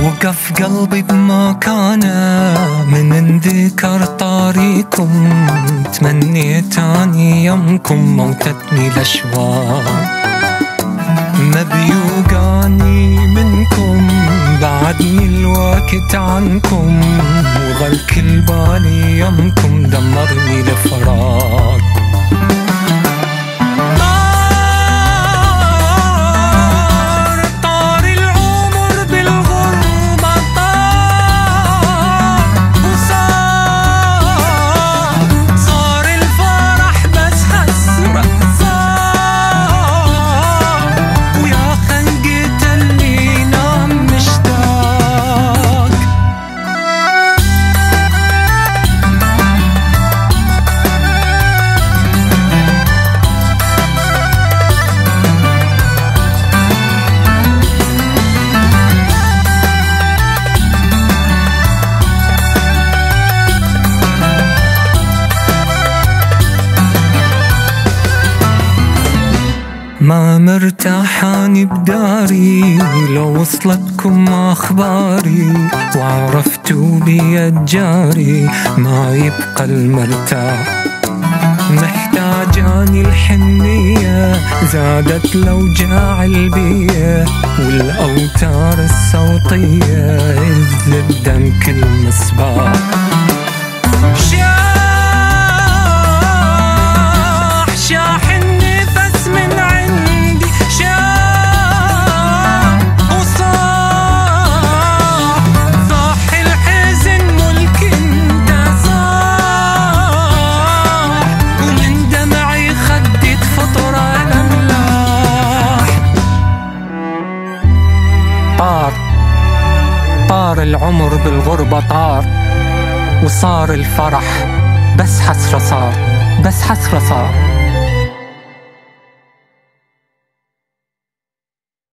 وقف قلبي بمكانه من انذكر طاريكم، تمنيت اني يمكم موتتني الاشواق، ما بيوقاني منكم بعدني الوقت عنكم، وظل كل بالي يمكم دمرني لفراق. ما مرتاحاني بداري لو وصلتكم أخباري، وعرفتوا بي الجاري ما يبقى المرتاح، محتاجاني الحنية زادت الأوجاع البية، والأوتار الصوتية إذ الدم كل مصباح. طار العمر بالغربة طار، وصار الفرح بس حسرة صار، بس حسرة صار.